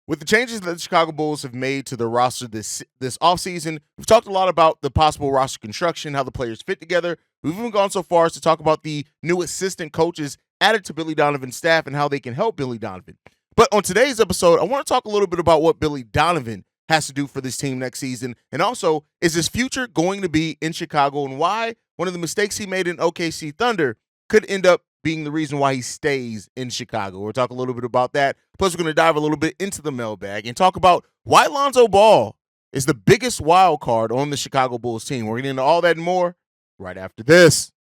With the changes that the Chicago Bulls have made to their roster this offseason, we've talked a lot about the possible roster construction, how the players fit together. We've even gone so far as to talk about the new assistant coaches added to Billy Donovan's staff and how they can help Billy Donovan. But on today's episode, I want to talk a little bit about what Billy Donovan has to do for this team next season. And also, is his future going to be in Chicago, and why one of the mistakes he made in OKC Thunder could end up being the reason why he stays in Chicago. We'll talk a little bit about that. Plus, we're going to dive a little bit into the mailbag and talk about why Lonzo Ball is the biggest wild card on the Chicago Bulls team. We're getting into all that and more right after this.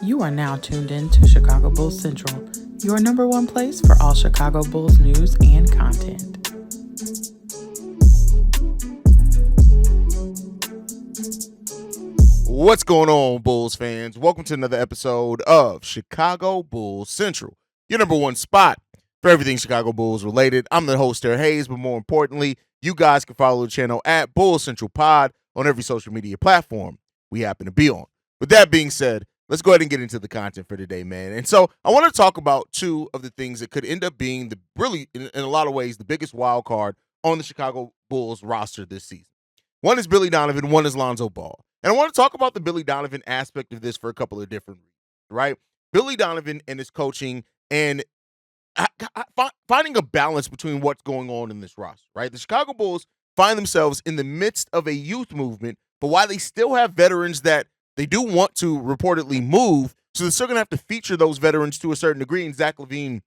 You are now tuned in to Chicago Bulls Central, your number one place for all Chicago Bulls news and content. What's going on, Bulls fans? Welcome to another episode of Chicago Bulls Central, your number one spot for everything Chicago Bulls related. I'm the host, Haize, but more importantly, you guys can follow the channel at Bulls Central Pod on every social media platform we happen to be on. With that being said, let's go ahead and get into the content for today, man. And so I want to talk about two of the things that could end up being in a lot of ways, the biggest wild card on the Chicago Bulls roster this season. One is Billy Donovan, one is Lonzo Ball. And I want to talk about the Billy Donovan aspect of this for a couple of different reasons, right? Billy Donovan and his coaching and finding a balance between what's going on in this roster, right? The Chicago Bulls find themselves in the midst of a youth movement, but while they still have veterans that they do want to reportedly move, so they're still going to have to feature those veterans to a certain degree in Zach LaVine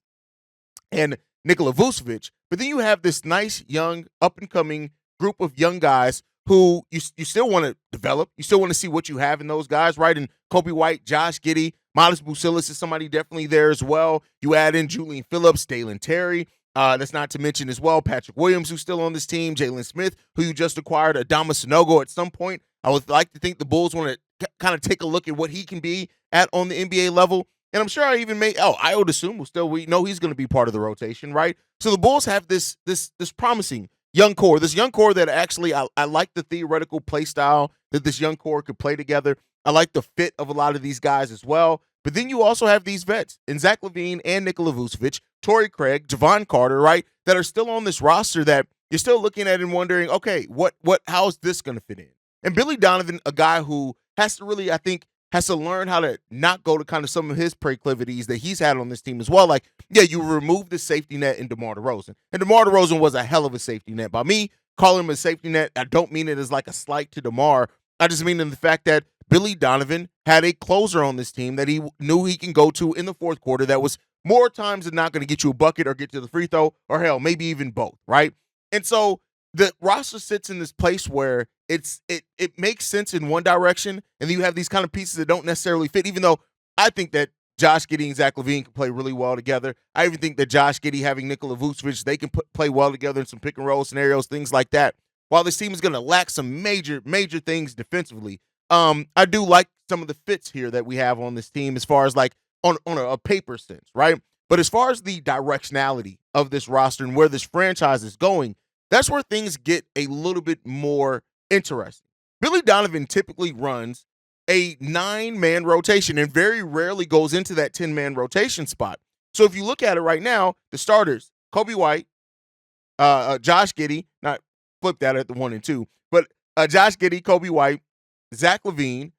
and Nikola Vucevic. But then you have this nice, young, up-and-coming group of young guys who you still want to develop. You still want to see what you have in those guys, right? And Kobe White, Josh Giddey, Miles Buzelis is somebody definitely there as well. You add in Julian Phillips, Dalen Terry. That's not to mention as well Patrick Williams, who's still on this team, Jalen Smith, who you just acquired, Adama Sanogo at some point. I would like to think the Bulls want to kind of take a look at what he can be at on the NBA level. And I'm sure I even I would assume we know he's going to be part of the rotation, right? So the Bulls have this promising young core, that actually I like the theoretical play style that this young core could play together. I like the fit of a lot of these guys as well. But then you also have these vets in Zach LaVine and Nikola Vucevic, Torrey Craig, Javon Carter, right, that are still on this roster that you're still looking at and wondering, okay, how is this going to fit in? And Billy Donovan, a guy who has to really, I think, has to learn how to not go to kind of some of his proclivities that he's had on this team as well. Like, yeah, you remove the safety net in DeMar DeRozan. And DeMar DeRozan was a hell of a safety net. By me calling him a safety net, I don't mean it as like a slight to DeMar. I just mean in the fact that Billy Donovan had a closer on this team that he knew he can go to in the fourth quarter that was more times than not going to get you a bucket or get to the free throw or hell, maybe even both, right? And so the roster sits in this place where it makes sense in one direction, and then you have these kind of pieces that don't necessarily fit, even though I think that Josh Giddey and Zach LaVine can play really well together. I even think that Josh Giddey having Nikola Vucevic, they can play well together in some pick and roll scenarios, things like that. While this team is going to lack some major things defensively, I do like some of the fits here that we have on this team as far as like on a paper sense, right? But as far as the directionality of this roster and where this franchise is going, that's where things get a little bit more interesting. Billy Donovan typically runs a 9-man rotation and very rarely goes into that 10-man rotation spot. So if you look at it right now, the starters, Kobe White, Josh Giddey, not flip that at the 1 and 2, but Josh Giddey, Kobe White, Zach LaVine,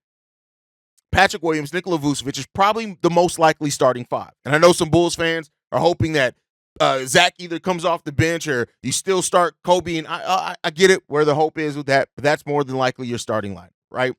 Patrick Williams, Nikola Vucevic is probably the most likely starting 5. And I know some Bulls fans are hoping that Zach either comes off the bench or you still start Kobe, and I get it where the hope is with that, but that's more than likely your starting line, right?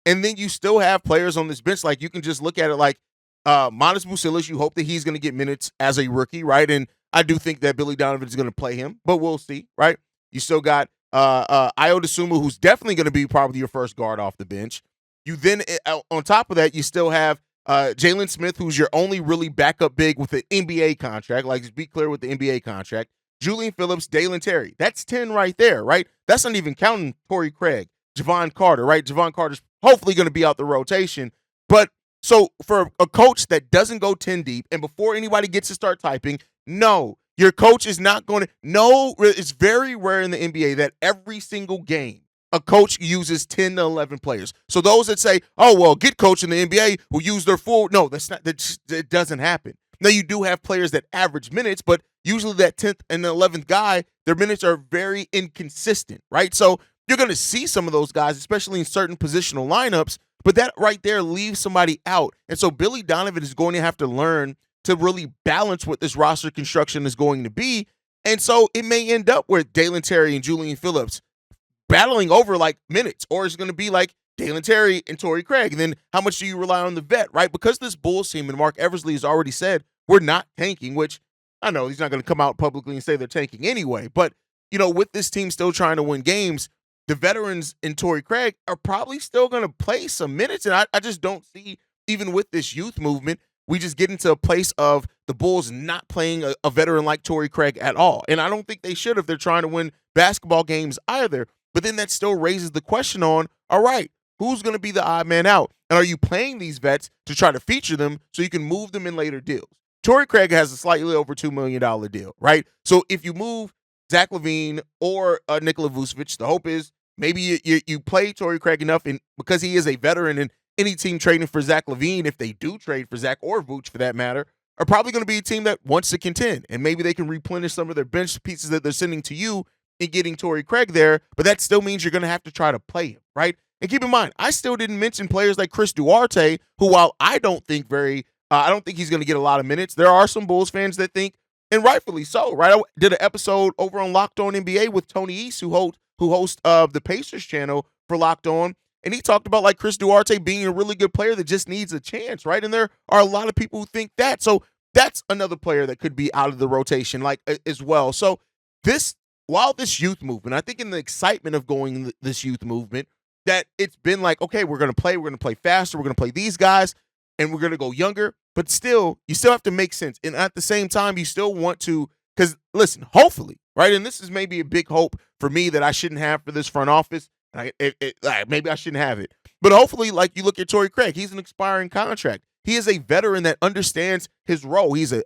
And then you still have players on this bench, like you can just look at it like Miles Buzelis, you hope that he's going to get minutes as a rookie, right? And I do think that Billy Donovan is going to play him, but we'll see, right? You still got Ayo Dosunmu, who's definitely going to be probably your first guard off the bench. You then, on top of that, you still have Jalen Smith, who's your only really backup big with an NBA contract. Like, just be clear with the NBA contract. Julian Phillips, Dalen Terry. That's 10 right there, right? That's not even counting Torrey Craig, Javon Carter, right? Javon Carter's hopefully going to be out the rotation. But so for a coach that doesn't go 10 deep, and before anybody gets to start typing, no, your coach is not going to. No, it's very rare in the NBA that every single game a coach uses 10 to 11 players. So those that say, oh, well, good coach in the NBA will use their full. No, that's not. It doesn't happen. Now, you do have players that average minutes, but usually that 10th and 11th guy, their minutes are very inconsistent, right? So you're going to see some of those guys, especially in certain positional lineups, but that right there leaves somebody out. And so Billy Donovan is going to have to learn to really balance what this roster construction is going to be. And so it may end up with Dalen Terry and Julian Phillips battling over like minutes, or it's going to be like Dalen Terry and Torrey Craig. And then how much do you rely on the vet, right? Because this Bulls team, and Mark Eversley has already said, we're not tanking, which I know he's not going to come out publicly and say they're tanking anyway. But, you know, with this team still trying to win games, the veterans in Torrey Craig are probably still going to play some minutes. And I just don't see, even with this youth movement, we just get into a place of the Bulls not playing a veteran like Torrey Craig at all. And I don't think they should if they're trying to win basketball games either. But then that still raises the question on, all right, who's going to be the odd man out? And are you playing these vets to try to feature them so you can move them in later deals? Torrey Craig has a slightly over $2 million deal, right? So if you move Zach LaVine or Nikola Vucevic, the hope is maybe you play Torrey Craig enough, and because he is a veteran, and any team trading for Zach LaVine, if they do trade for Zach or Vooch for that matter, are probably going to be a team that wants to contend. And maybe they can replenish some of their bench pieces that they're sending to you in getting Torrey Craig there, but that still means you're going to have to try to play him, right? And keep in mind, I still didn't mention players like Chris Duarte, who, while I don't think he's going to get a lot of minutes, there are some Bulls fans that think, and rightfully so, right? I did an episode over on Locked On NBA with Tony East, who hosts the Pacers channel for Locked On, and he talked about like Chris Duarte being a really good player that just needs a chance, right? And there are a lot of people who think that. So that's another player that could be out of the rotation, like as well. So while this youth movement, I think in the excitement of going this youth movement, that it's been like, okay, we're going to play faster, we're going to play these guys, and we're going to go younger, but still, you still have to make sense. And at the same time, you still want to, because listen, hopefully, right, and this is maybe a big hope for me that I shouldn't have for this front office, maybe I shouldn't have it, but hopefully, like you look at Torrey Craig, he's an expiring contract. He is a veteran that understands his role. He's an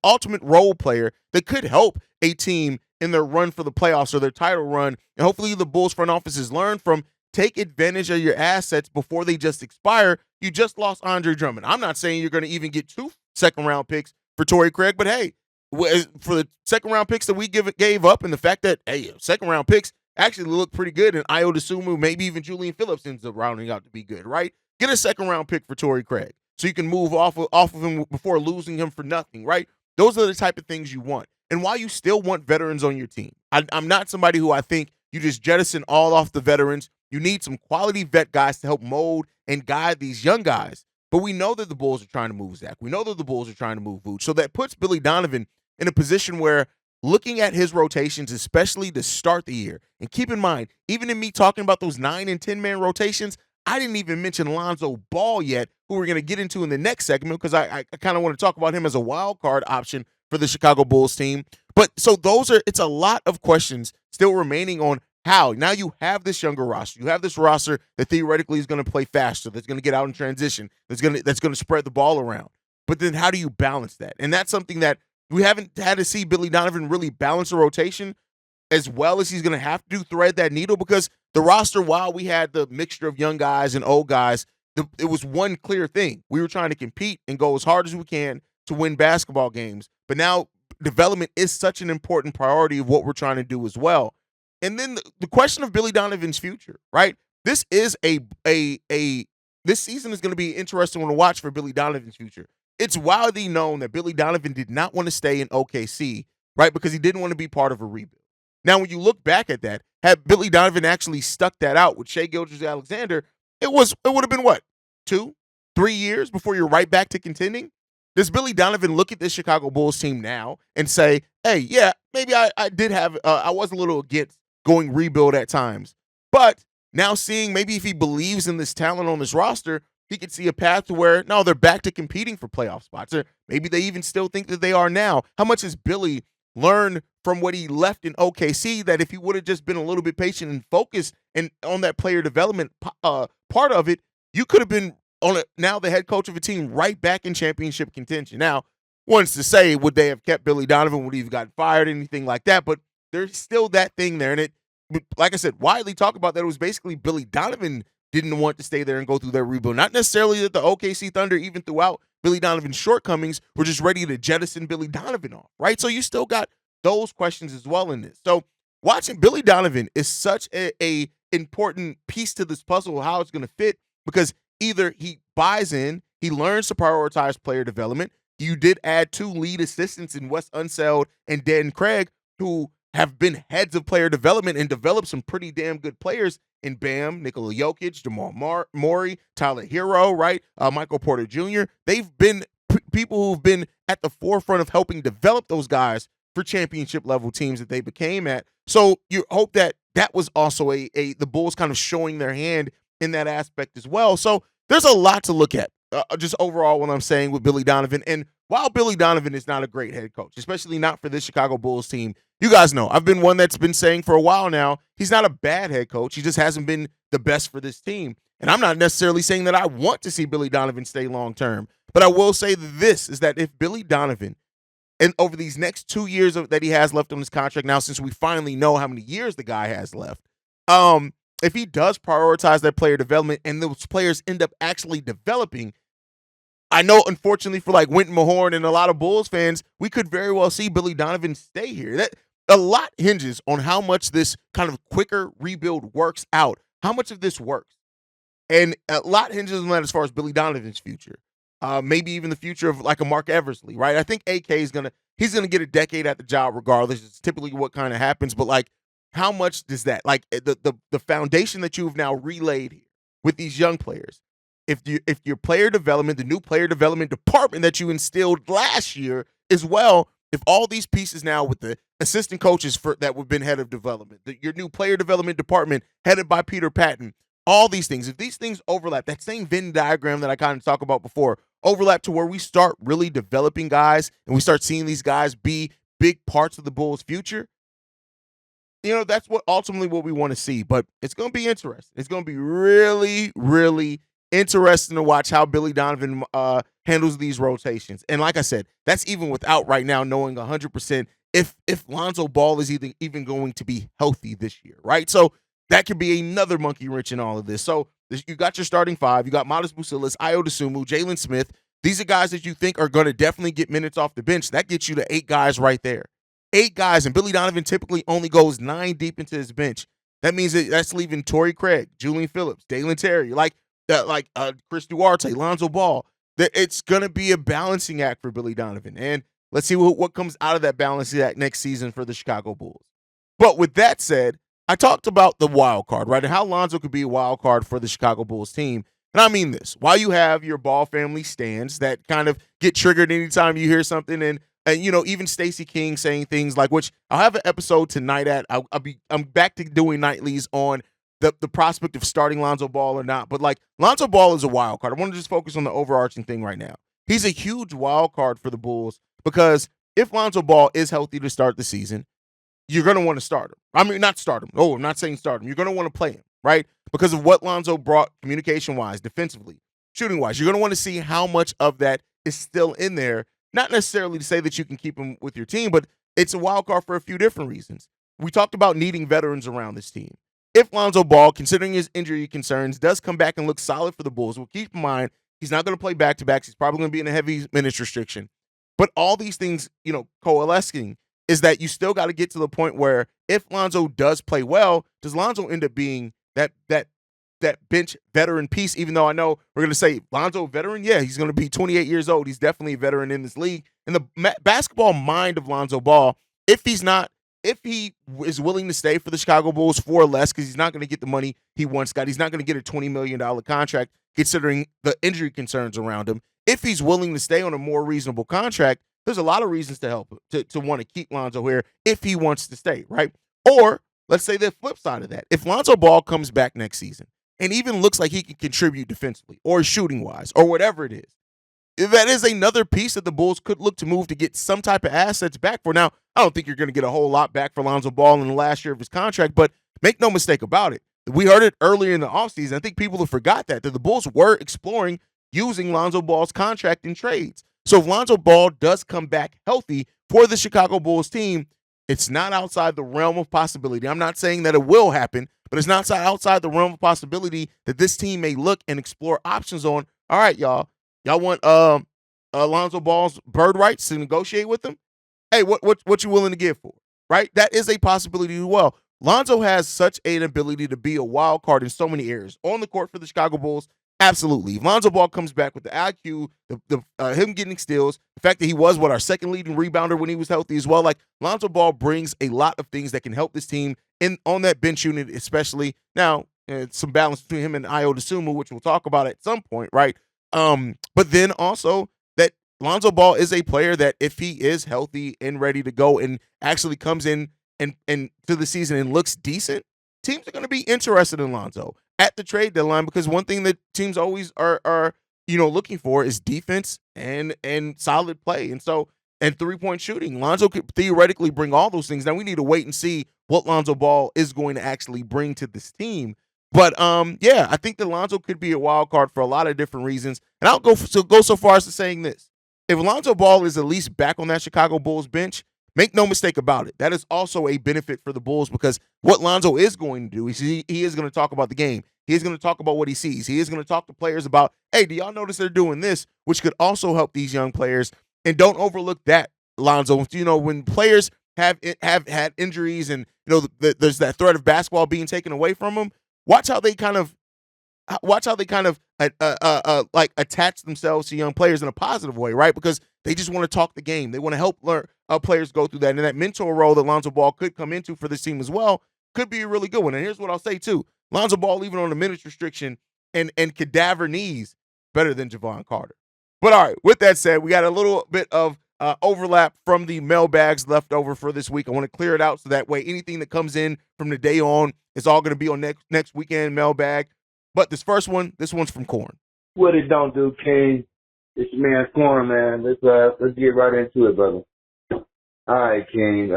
ultimate role player that could help a team in their run for the playoffs or their title run. And hopefully the Bulls front offices learn from, take advantage of your assets before they just expire. You just lost Andre Drummond. I'm not saying you're going to even get 2 second-round picks for Torrey Craig, but hey, for the second-round picks that we gave up, and the fact that, hey, second-round picks actually look pretty good, and Ayo Dosunmu, maybe even Julian Phillips ends up rounding out to be good, right? Get a second-round pick for Torrey Craig so you can move off of him before losing him for nothing, right? Those are the type of things you want. And while you still want veterans on your team, I'm not somebody who I think you just jettison all off the veterans. You need some quality vet guys to help mold and guide these young guys. But we know that the Bulls are trying to move Zach. We know that the Bulls are trying to move Vooch. So that puts Billy Donovan in a position where, looking at his rotations, especially to start the year, and keep in mind, even in me talking about those 9 and 10-man rotations, I didn't even mention Lonzo Ball yet, who we're going to get into in the next segment, because I kind of want to talk about him as a wild card option for the Chicago Bulls team. But so it's a lot of questions still remaining on how. Now you have this younger roster. You have this roster that theoretically is going to play faster, that's going to get out in transition, that's going to spread the ball around. But then how do you balance that? And that's something that we haven't had to see Billy Donovan really balance a rotation as well as he's going to have to do, thread that needle, because the roster, while we had the mixture of young guys and old guys, it was one clear thing. We were trying to compete and go as hard as we can to win basketball games. But now development is such an important priority of what we're trying to do as well. And then the question of Billy Donovan's future, right? This is this season is going to be an interesting one to watch for Billy Donovan's future. It's widely known that Billy Donovan did not want to stay in OKC, right? Because he didn't want to be part of a rebuild. Now, when you look back at that, had Billy Donovan actually stuck that out with Shai Gilgeous-Alexander, it would have been what, 2-3 years before you're right back to contending? Does Billy Donovan look at this Chicago Bulls team now and say, hey, yeah, maybe I did have, I was a little against going rebuild at times, but now seeing maybe if he believes in this talent on this roster, he could see a path to where, no, they're back to competing for playoff spots, or maybe they even still think that they are now. How much has Billy learned from what he left in OKC, that if he would have just been a little bit patient and focused and on that player development part of it, you could have been now the head coach of a team right back in championship contention. Now, one's to say, would they have kept Billy Donovan? Would he have gotten fired? Anything like that? But there's still that thing there. And it, like I said, widely talk about that it was basically Billy Donovan didn't want to stay there and go through their rebuild. Not necessarily that the OKC Thunder, even throughout Billy Donovan's shortcomings, were just ready to jettison Billy Donovan off, right? So you still got those questions as well in this. So watching Billy Donovan is such a important piece to this puzzle of how it's going to fit, because either he buys in, he learns to prioritize player development. You did add 2 lead assistants in Wes Unseld and Dan Craig, who have been heads of player development and developed some pretty damn good players in Bam, Nikola Jokic, Jamal Murray, Tyler Hero, right? Michael Porter Jr. They've been people who've been at the forefront of helping develop those guys for championship level teams that they became at. So you hope that was also the Bulls kind of showing their hand in that aspect as well. So there's a lot to look at. Just overall, what I'm saying with Billy Donovan. And while Billy Donovan is not a great head coach, especially not for this Chicago Bulls team, you guys know I've been one that's been saying for a while now, he's not a bad head coach. He just hasn't been the best for this team. And I'm not necessarily saying that I want to see Billy Donovan stay long term, but I will say this is that if Billy Donovan, and over these next 2 years that he has left on his contract now, since we finally know how many years the guy has left, if he does prioritize that player development and those players end up actually developing, I know, unfortunately, for like Winton Mahorn and a lot of Bulls fans, we could very well see Billy Donovan stay here. That a lot hinges on how much this kind of quicker rebuild works out, how much of this works. And a lot hinges on that as far as Billy Donovan's future. Maybe even the future of like a Mark Eversley, right? I think AK he's gonna get a decade at the job regardless. It's typically what kind of happens, but like, how much does that, like, the foundation that you've now relayed here with these young players, if your player development, the new player development department that you instilled last year as well, if all these pieces now with the assistant coaches that have been head of development, your new player development department headed by Peter Patton, all these things, if these things overlap, that same Venn diagram that I kind of talked about before, overlap to where we start really developing guys and we start seeing these guys be big parts of the Bulls' future, that's ultimately what we want to see. But it's going to be interesting. It's going to be really, really interesting to watch how Billy Donovan handles these rotations. And like I said, that's even without right now knowing 100% if Lonzo Ball is even going to be healthy this year, right? So that could be another monkey wrench in all of this. So you got your starting 5. You got Modest Buzelis, Ayo Dosunmu, Jalen Smith. These are guys that you think are going to definitely get minutes off the bench. That gets you to 8 guys right there. 8 guys, and Billy Donovan typically only goes 9 deep into his bench. That means that's leaving Torrey Craig, Julian Phillips, Dalen Terry, Chris Duarte, Lonzo Ball. It's going to be a balancing act for Billy Donovan. And let's see what comes out of that balancing act next season for the Chicago Bulls. But with that said, I talked about the wild card, right? And how Lonzo could be a wild card for the Chicago Bulls team. And I mean this. While you have your Ball family stands that kind of get triggered anytime you hear something, and even Stacey King saying things like, which I'll have an episode tonight at. I'm back to doing nightlies on the prospect of starting Lonzo Ball or not. But like, Lonzo Ball is a wild card. I want to just focus on the overarching thing right now. He's a huge wild card for the Bulls because if Lonzo Ball is healthy to start the season, you're going to want to start him. I mean, not start him. Oh, I'm not saying start him. You're going to want to play him, right? Because of what Lonzo brought communication-wise, defensively, shooting-wise. You're going to want to see how much of that is still in there. Not necessarily to say that you can keep him with your team, but it's a wild card for a few different reasons. We talked about needing veterans around this team. If Lonzo Ball, considering his injury concerns, does come back and look solid for the Bulls, well, keep in mind, he's not going to play back-to-backs. He's probably going to be in a heavy minutes restriction. But all these things, coalescing, is that you still got to get to the point where if Lonzo does play well, does Lonzo end up being that bench veteran piece? Even though I know we're going to say Lonzo veteran, yeah, he's going to be 28 years old. He's definitely a veteran in this league. And the basketball mind of Lonzo Ball, if he is willing to stay for the Chicago Bulls for less, because he's not going to get the money he once got. He's not going to get a $20 million contract considering the injury concerns around him. If he's willing to stay on a more reasonable contract, there's a lot of reasons to help to want to keep Lonzo here if he wants to stay, right? Or let's say the flip side of that. If Lonzo Ball comes back next season and even looks like he can contribute defensively or shooting-wise or whatever it is, that is another piece that the Bulls could look to move to get some type of assets back for. Now, I don't think you're going to get a whole lot back for Lonzo Ball in the last year of his contract, but make no mistake about it. We heard it earlier in the offseason. I think people have forgot that the Bulls were exploring using Lonzo Ball's contract in trades. So if Lonzo Ball does come back healthy for the Chicago Bulls team, It's not outside the realm of possibility. I'm not saying that it will happen, but it's not outside the realm of possibility that this team may look and explore options on. All right, y'all. Y'all want Lonzo Ball's bird rights to negotiate with him? Hey, what you willing to give for? Right? That is a possibility as well. Lonzo has such an ability to be a wild card in so many areas. On the court for the Chicago Bulls, absolutely. If Lonzo Ball comes back with the IQ, him getting steals, the fact that he was our second leading rebounder when he was healthy as well. Like Lonzo Ball brings a lot of things that can help this team on that bench unit, especially now. Some balance between him and Ayo Dosunmu, which we'll talk about at some point, right? But then also that Lonzo Ball is a player that if he is healthy and ready to go and actually comes in and to the season and looks decent, teams are going to be interested in Lonzo at the trade deadline, because one thing that teams always are looking for is defense and solid play. And 3-point shooting. Lonzo could theoretically bring all those things. Now we need to wait and see what Lonzo Ball is going to actually bring to this team. But yeah, I think that Lonzo could be a wild card for a lot of different reasons. And I'll go so far as to saying this: if Lonzo Ball is at least back on that Chicago Bulls bench, make no mistake about it, that is also a benefit for the Bulls, because what Lonzo is going to do is he is going to talk about the game. He is going to talk about what he sees. He is going to talk to players about, hey, do y'all notice they're doing this? Which could also help these young players. And don't overlook that, Lonzo. When players have had injuries and there's that threat of basketball being taken away from them, watch how they kind of like attach themselves to young players in a positive way, right? Because they just want to talk the game. They want to help players go through that. And that mentor role that Lonzo Ball could come into for this team as well could be a really good one. And here's what I'll say too: Lonzo Ball, even on the minutes restriction and cadaver knees, better than Javon Carter. But all right, with that said, we got a little bit of overlap from the mailbags left over for this week. I want to clear it out so that way anything that comes in from the day on is all going to be on next weekend mailbag. But this one's from Corn. What it don't do, King? It's your man Corn, man. Let's get right into it, brother. All right, King.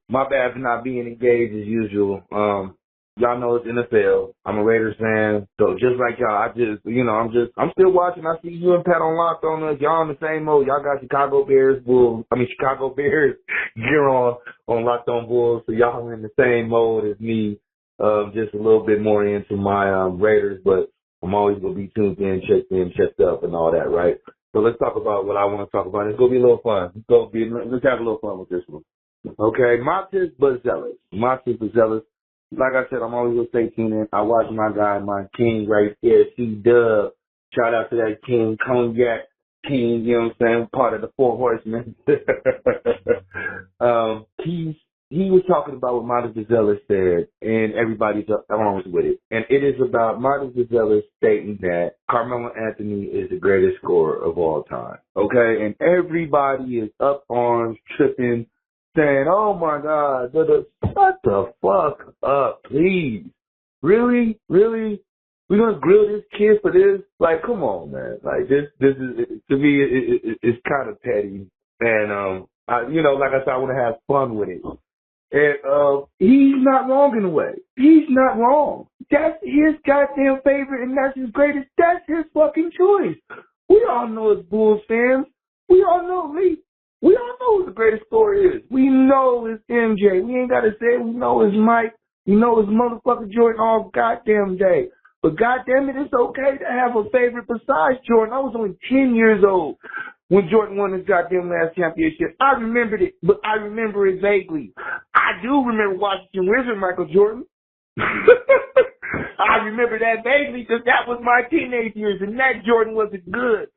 My bad for not being engaged as usual. Y'all know it's NFL. I'm a Raiders fan, so just like y'all, I'm still watching. I see you and Pat on Locked On Us. Y'all on the same mode. Y'all got Chicago Bears gear on Locked On Bulls, so y'all in the same mode as me. Just a little bit more into my Raiders, but I'm always gonna be tuned in, checked up, and all that, right? So let's talk about what I want to talk about. It's gonna be a little fun. Let's have a little fun with this one. Okay, Buzelis. Like I said, I'm always going to stay tuned in. I watch my guy, my king right there, C-Dub. Shout out to that king, Cognac King, you know what I'm saying, part of the Four Horsemen. He was talking about what Monty Buzelis said, and everybody's along with it. And it is about Monty Buzelis stating that Carmelo Anthony is the greatest scorer of all time. Okay? And everybody is up arms, tripping, saying, oh my God, shut the fuck up, please. Really? We're going to grill this kid for this? Like, come on, man. Like, this is, to me, it's kind of petty. And, like I said, I want to have fun with it. And, he's not wrong in a way. He's not wrong. That's his goddamn favorite, and that's his greatest. That's his fucking choice. We all know as Bulls fans. We all know me. We all know who the greatest scorer is. We know it's MJ. We ain't got to say it. We know it's Mike. We know it's motherfucking Jordan all goddamn day. But goddamn it, it's okay to have a favorite besides Jordan. I was only 10 years old when Jordan won his goddamn last championship. I remembered it, but I remember it vaguely. I do remember Washington Wizard Michael Jordan. I remember that vaguely because that was my teenage years, and that Jordan wasn't good.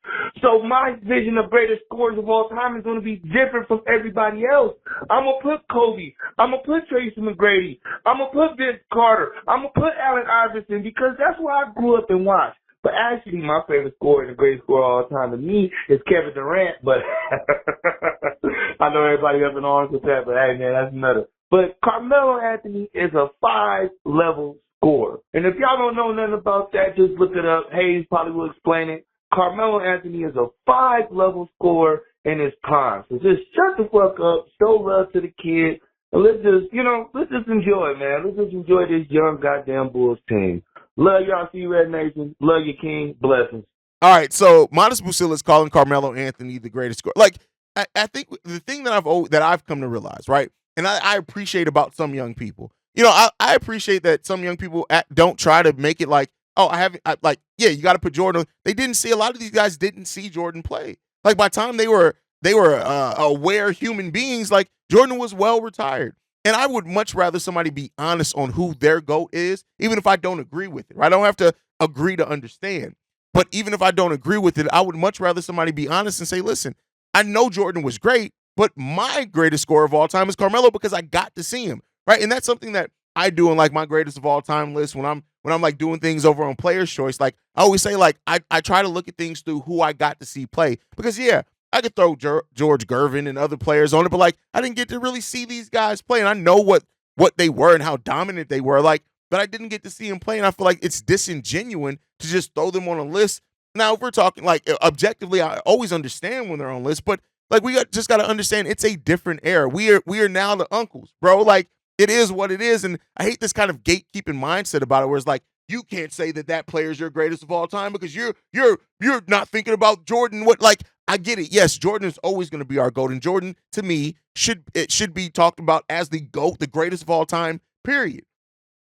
So my vision of greatest scorers of all time is going to be different from everybody else. I'm going to put Kobe. I'm going to put Tracy McGrady. I'm going to put Vince Carter. I'm going to put Allen Iverson because that's what I grew up and watched. But actually, my favorite scorer and the greatest scorer of all time to me is Kevin Durant. But I know everybody up in arms with that, but hey, man, that's another. But Carmelo Anthony is a 5-level scorer. And if y'all don't know nothing about that, just look it up. Haize probably will explain it. Carmelo Anthony is a 5-level scorer in his prime. So just shut the fuck up, show love to the kid, and let's just enjoy, man. Let's just enjoy this young goddamn Bulls team. Love y'all, see you, Red Nation. Love you, King. Blessings. All right, so Monty Buzelis calling Carmelo Anthony the greatest scorer. Like, I think the thing that I've come to realize, right? and I appreciate about some young people. I appreciate that some young people don't try to make it like, oh, you got to put Jordan on. They didn't see, a lot of these guys didn't see Jordan play. Like, by the time they were aware human beings, like, Jordan was well retired. And I would much rather somebody be honest on who their GOAT is, even if I don't agree with it. Right? I don't have to agree to understand. But even if I don't agree with it, I would much rather somebody be honest and say, listen, I know Jordan was great, but my greatest scorer of all time is Carmelo because I got to see him. Right? And that's something that I do in, like, my greatest of all time list when I'm like doing things over on Player's Choice. Like, I always say, like, I try to look at things through who I got to see play. Because, yeah, I could throw George Gervin and other players on it, but, like, I didn't get to really see these guys play. And I know what they were and how dominant they were, like, but I didn't get to see them play. And I feel like it's disingenuous to just throw them on a list. Now, if we're talking, like, objectively, I always understand when they're on lists, but, like, just got to understand it's a different era. We are now the uncles, bro. Like, it is what it is. And I hate this kind of gatekeeping mindset about it where it's like, you can't say that player is your greatest of all time because you're not thinking about Jordan. Like, I get it. Yes, Jordan is always going to be our GOAT. And Jordan, to me, should be talked about as the GOAT, the greatest of all time, period.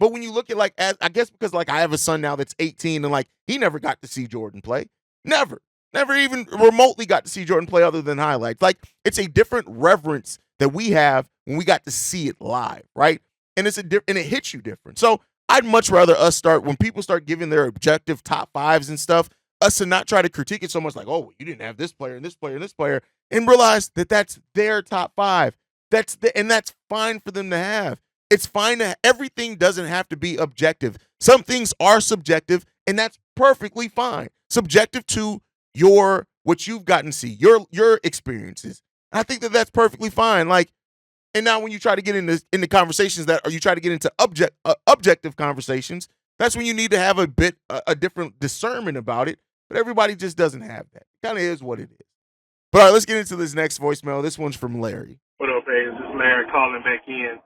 But when you look at, like, I guess because, like, I have a son now that's 18 and, like, he never got to see Jordan play. Never even remotely got to see Jordan play other than highlights. Like, it's a different reverence that we have when we got to see it live, right? And and it hits you different. So I'd much rather us when people start giving their objective top fives and stuff, us to not try to critique it so much like, oh, you didn't have this player and this player and this player, and realize that that's their top five. And that's fine for them to have. It's fine everything doesn't have to be objective. Some things are subjective, and that's perfectly fine. Subjective to what you've gotten to see, your experiences. And I think that that's perfectly fine. Like, and now when you try to get into conversations or you try to get into objective conversations, that's when you need to have a different discernment about it. But everybody just doesn't have that. It kind of is what it is. But all right, let's get into this next voicemail. This one's from Larry. What up, Haize? This is Larry calling back in.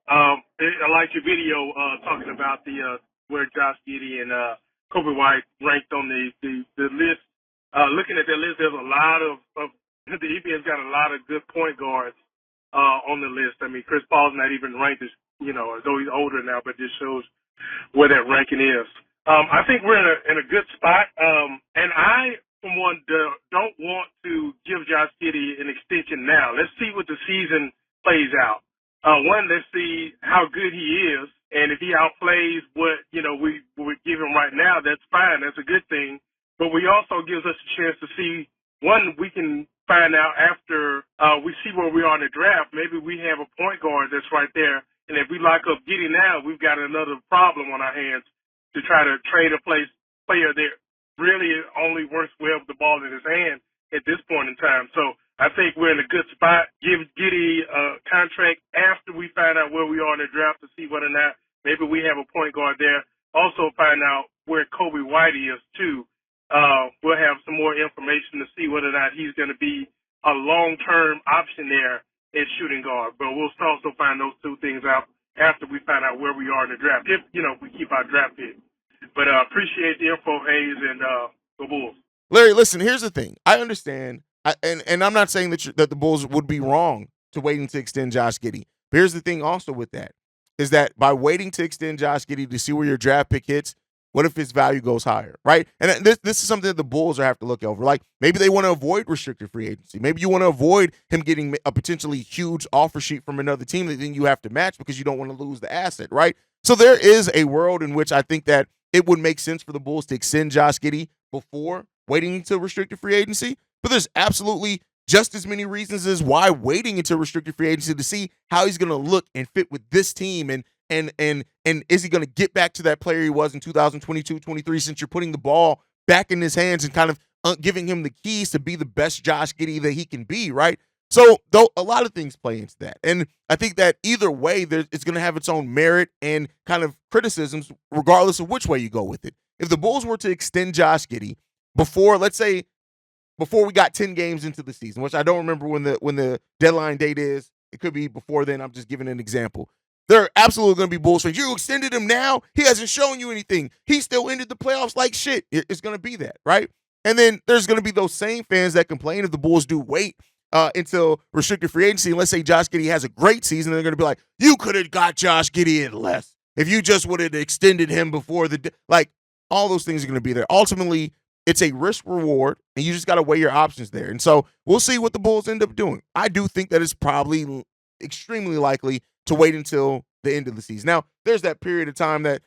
I like your video talking about where Josh Giddey and Kobe White ranked on the list. Looking at that list, there's a lot of the EPN's got a lot of good point guards on the list. I mean, Chris Paul's not even ranked as though he's older now, but this shows where that ranking is. I think we're in a good spot, and I, for one, don't want to give Josh Giddey an extension now. Let's see what the season plays out. Let's see how good he is, and if he outplays what we would give him right now, that's fine. That's a good thing. But we also gives us a chance to see. One, we can find out after we see where we are in the draft. Maybe we have a point guard that's right there, and if we lock up Giddey now, we've got another problem on our hands to try to trade a player that really only works well with the ball in his hand at this point in time. So I think we're in a good spot. Give Giddey a contract after we find out where we are in the draft to see whether or not maybe we have a point guard there. Also find out where Kobe White is too. We'll have some more information to see whether or not he's going to be a long-term option there at shooting guard. But we'll also find those two things out after we find out where we are in the draft, if, we keep our draft pick. But appreciate the info, Haize, and the Bulls. Larry, listen, here's the thing. I understand, and I'm not saying that the Bulls would be wrong to waiting to extend Josh Giddey. But here's the thing also with that, is that by waiting to extend Josh Giddey to see where your draft pick hits, what if his value goes higher, right? And this is something that the Bulls have to look over. Like, maybe they want to avoid restricted free agency. Maybe you want to avoid him getting a potentially huge offer sheet from another team that then you have to match because you don't want to lose the asset, right? So there is a world in which I think that it would make sense for the Bulls to extend Josh Giddey before waiting until restricted free agency. But there's absolutely just as many reasons as why waiting until restricted free agency to see how he's going to look and fit with this team and is he going to get back to that player he was in 2022-23 since you're putting the ball back in his hands and kind of giving him the keys to be the best Josh Giddey that he can be, right? So though a lot of things play into that. And I think that either way, it's going to have its own merit and kind of criticisms regardless of which way you go with it. If the Bulls were to extend Josh Giddey before we got 10 games into the season, which I don't remember when the deadline date is, it could be before then, I'm just giving an example. There are absolutely going to be Bulls fans. You extended him now. He hasn't shown you anything. He still ended the playoffs like shit. It's going to be that, right? And then there's going to be those same fans that complain if the Bulls do wait until restricted free agency. And let's say Josh Giddey has a great season, they're going to be like, you could have got Josh Giddey at less if you just would have extended him before all those things are going to be there. Ultimately, it's a risk reward, and you just got to weigh your options there. And so we'll see what the Bulls end up doing. I do think that it's probably extremely likely to wait until the end of the season. Now, there's that period of time that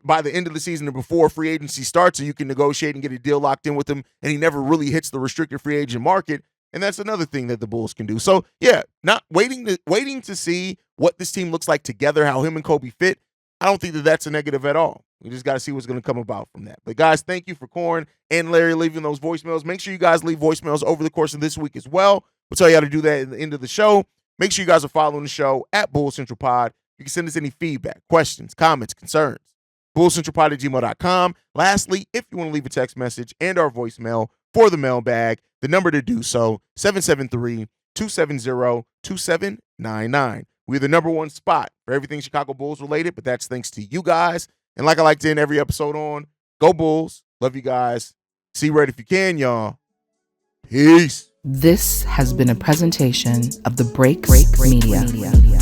by the end of the season or before free agency starts, so you can negotiate and get a deal locked in with him, and he never really hits the restricted free agent market. And that's another thing that the Bulls can do. So, yeah, not waiting to see what this team looks like together, how him and Kobe fit. I don't think that that's a negative at all. We just got to see what's going to come about from that. But, guys, thank you for Corn and Larry leaving those voicemails. Make sure you guys leave voicemails over the course of this week as well. We'll tell you how to do that at the end of the show. Make sure you guys are following the show at Bull Central Pod. You can send us any feedback, questions, comments, concerns. BullCentralPod@gmail.com. Lastly, if you want to leave a text message and our voicemail for the mailbag, the number to do so, 773-270-2799. We're the number one spot for everything Chicago Bulls related, but that's thanks to you guys. And like I like to end every episode on, go Bulls. Love you guys. See you right if you can, y'all. Peace. This has been a presentation of the Break Media.